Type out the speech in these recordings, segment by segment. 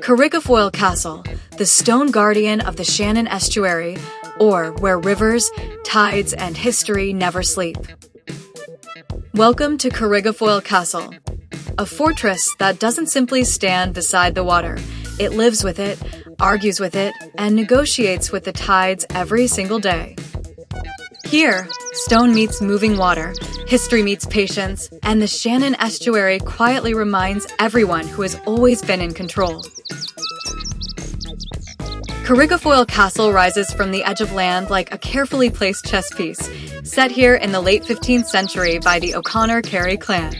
Carrigafoyle Castle, the stone guardian of the Shannon Estuary, or where rivers, tides, and history never sleep. Welcome to Carrigafoyle Castle, a fortress that doesn't simply stand beside the water. It lives with it, argues with it, and negotiates with the tides every single day. Here, stone meets moving water, history meets patience, and the Shannon Estuary quietly reminds everyone who has always been in control. Carrigafoyle Castle rises from the edge of land like a carefully placed chess piece, set here in the late 15th century by the O'Connor Kerry clan.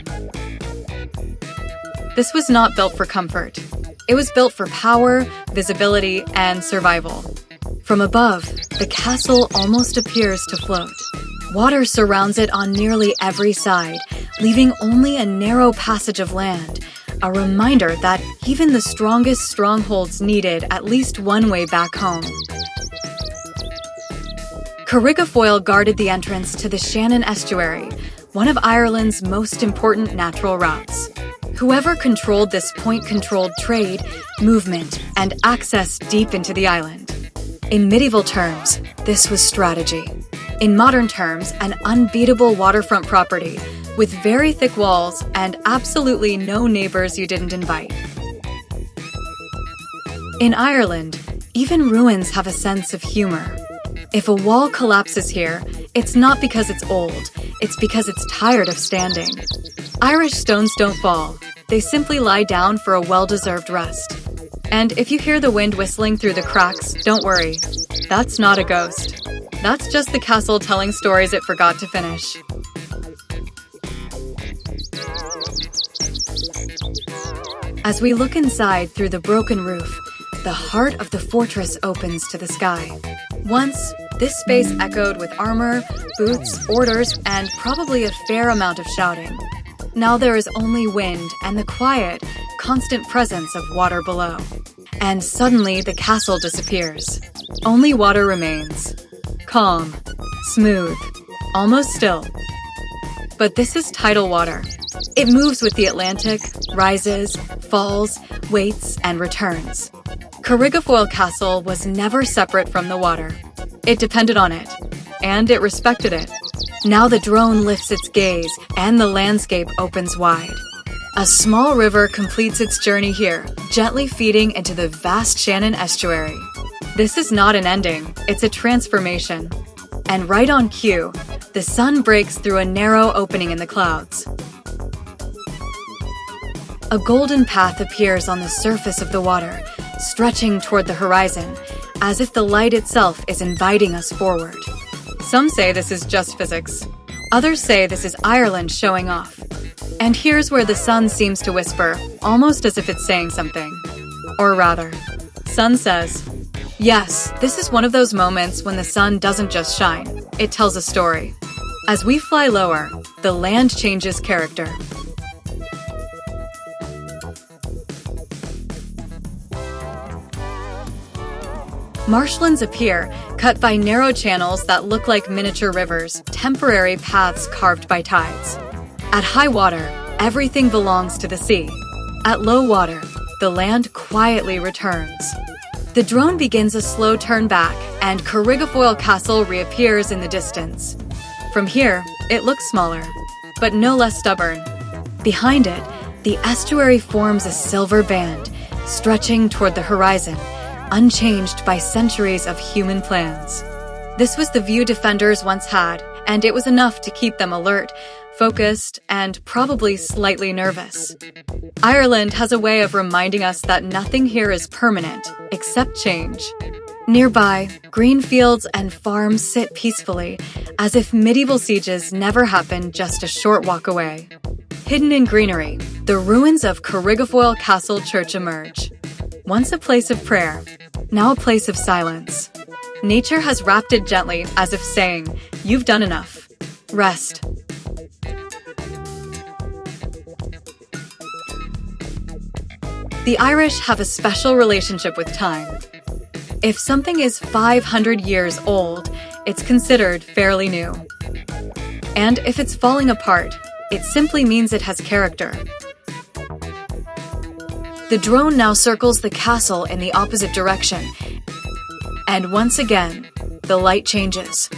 This was not built for comfort. It was built for power, visibility, and survival. From above, the castle almost appears to float. Water surrounds it on nearly every side, leaving only a narrow passage of land, a reminder that even the strongest strongholds needed at least one way back home. Carrigafoyle guarded the entrance to the Shannon Estuary, one of Ireland's most important natural routes. Whoever controlled this point controlled trade, movement, and access deep into the island. In medieval terms, this was strategy. In modern terms, an unbeatable waterfront property with very thick walls and absolutely no neighbors you didn't invite. In Ireland, even ruins have a sense of humor. If a wall collapses here, it's not because it's old, it's because it's tired of standing. Irish stones don't fall. They simply lie down for a well-deserved rest. And if you hear the wind whistling through the cracks, don't worry. That's not a ghost. That's just the castle telling stories it forgot to finish. As we look inside through the broken roof, the heart of the fortress opens to the sky. Once, this space echoed with armor, boots, orders, and probably a fair amount of shouting. Now there is only wind and the quiet, constant presence of water below. And suddenly the castle disappears. Only water remains. Calm, smooth, almost still. But this is tidal water. It moves with the Atlantic, rises, falls, waits, and returns. Carrigafoyle Castle was never separate from the water. It depended on it, and it respected it. Now the drone lifts its gaze, and the landscape opens wide. A small river completes its journey here, gently feeding into the vast Shannon Estuary. This is not an ending, it's a transformation. And right on cue, the sun breaks through a narrow opening in the clouds. A golden path appears on the surface of the water, stretching toward the horizon, as if the light itself is inviting us forward. Some say this is just physics. Others say this is Ireland showing off. And here's where the sun seems to whisper, almost as if it's saying something. Or rather, sun says, yes, this is one of those moments when the sun doesn't just shine, it tells a story. As we fly lower, the land changes character. Marshlands appear, cut by narrow channels that look like miniature rivers, temporary paths carved by tides. At high water, everything belongs to the sea. At low water, the land quietly returns. The drone begins a slow turn back, and Carrigafoyle Castle reappears in the distance. From here, it looks smaller, but no less stubborn. Behind it, the estuary forms a silver band, stretching toward the horizon, unchanged by centuries of human plans. This was the view defenders once had, and it was enough to keep them alert, focused, and probably slightly nervous. Ireland has a way of reminding us that nothing here is permanent, except change. Nearby, green fields and farms sit peacefully, as if medieval sieges never happened just a short walk away. Hidden in greenery, the ruins of Carrigafoyle Castle Church emerge. Once a place of prayer, now a place of silence. Nature has wrapped it gently, as if saying, you've done enough. Rest. The Irish have a special relationship with time. If something is 500 years old, it's considered fairly new. And if it's falling apart, it simply means it has character. The drone now circles the castle in the opposite direction, and once again, the light changes.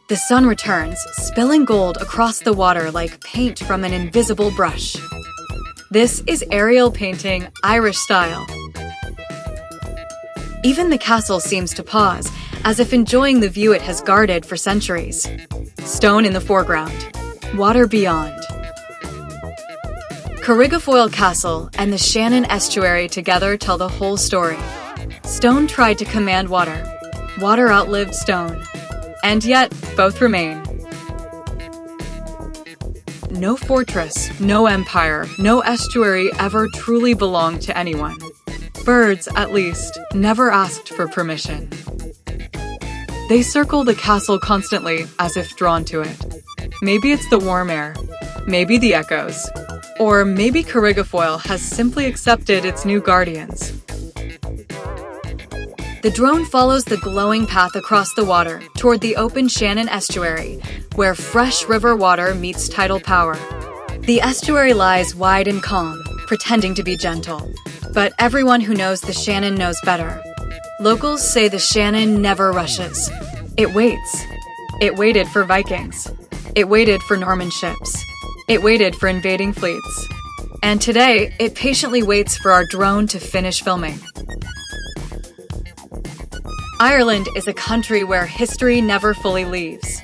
The sun returns, spilling gold across the water like paint from an invisible brush. This is aerial painting, Irish style. Even the castle seems to pause, as if enjoying the view it has guarded for centuries. Stone in the foreground, water beyond. Carrigafoyle Castle and the Shannon Estuary together tell the whole story. Stone tried to command water. Water outlived stone. And yet, both remain. No fortress, no empire, no estuary ever truly belonged to anyone. Birds, at least, never asked for permission. They circle the castle constantly, as if drawn to it. Maybe it's the warm air, maybe the echoes, or maybe Carrigafoyle has simply accepted its new guardians. The drone follows the glowing path across the water toward the open Shannon Estuary, where fresh river water meets tidal power. The estuary lies wide and calm, pretending to be gentle. But everyone who knows the Shannon knows better. Locals say the Shannon never rushes. It waits. It waited for Vikings. It waited for Norman ships. It waited for invading fleets. And today, it patiently waits for our drone to finish filming. Ireland is a country where history never fully leaves.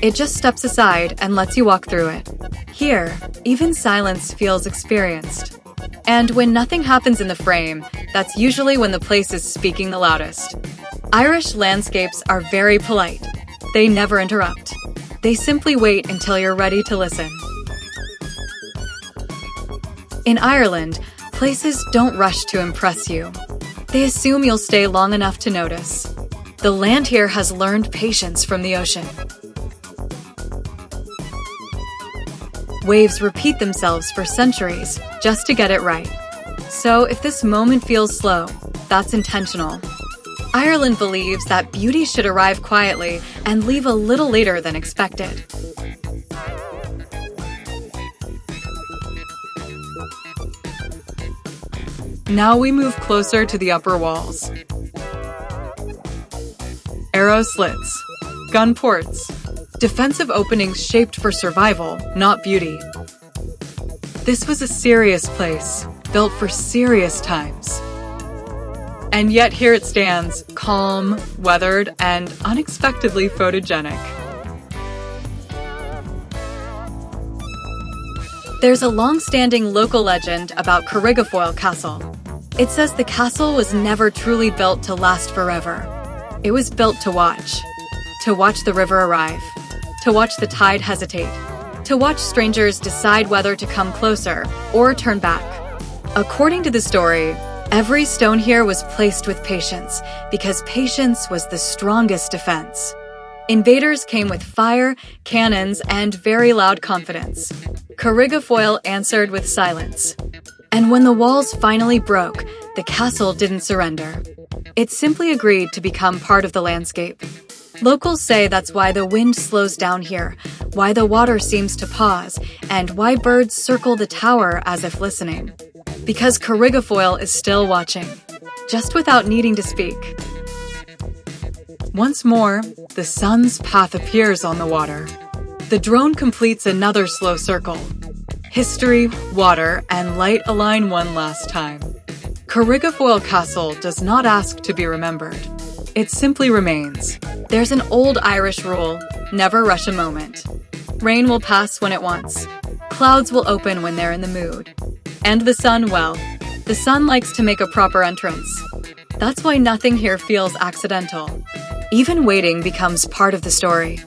It just steps aside and lets you walk through it. Here, even silence feels experienced. And when nothing happens in the frame, that's usually when the place is speaking the loudest. Irish landscapes are very polite. They never interrupt. They simply wait until you're ready to listen. In Ireland, places don't rush to impress you. They assume you'll stay long enough to notice. The land here has learned patience from the ocean. Waves repeat themselves for centuries just to get it right. So if this moment feels slow, that's intentional. Ireland believes that beauty should arrive quietly and leave a little later than expected. Now we move closer to the upper walls. Arrow slits, gun ports, defensive openings shaped for survival, not beauty. This was a serious place, built for serious times. And yet here it stands, calm, weathered, and unexpectedly photogenic. There's a long-standing local legend about Carrigafoyle Castle. It says the castle was never truly built to last forever. It was built to watch the river arrive, to watch the tide hesitate, to watch strangers decide whether to come closer or turn back. According to the story, every stone here was placed with patience because patience was the strongest defense. Invaders came with fire, cannons, and very loud confidence. Carrigafoyle answered with silence. And when the walls finally broke, the castle didn't surrender. It simply agreed to become part of the landscape. Locals say that's why the wind slows down here, why the water seems to pause, and why birds circle the tower as if listening. Because Carrigafoyle is still watching, just without needing to speak. Once more, the sun's path appears on the water. The drone completes another slow circle. History, water, and light align one last time. Carrigafoyle Castle does not ask to be remembered. It simply remains. There's an old Irish rule, never rush a moment. Rain will pass when it wants. Clouds will open when they're in the mood. And the sun, well, the sun likes to make a proper entrance. That's why nothing here feels accidental. Even waiting becomes part of the story,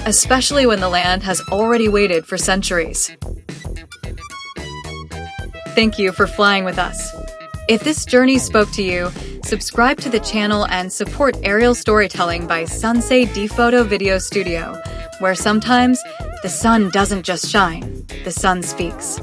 especially when the land has already waited for centuries. Thank you for flying with us. If this journey spoke to you, subscribe to the channel and support aerial storytelling by Sunsei D-Photo Video Studio, where sometimes the sun doesn't just shine, the sun speaks.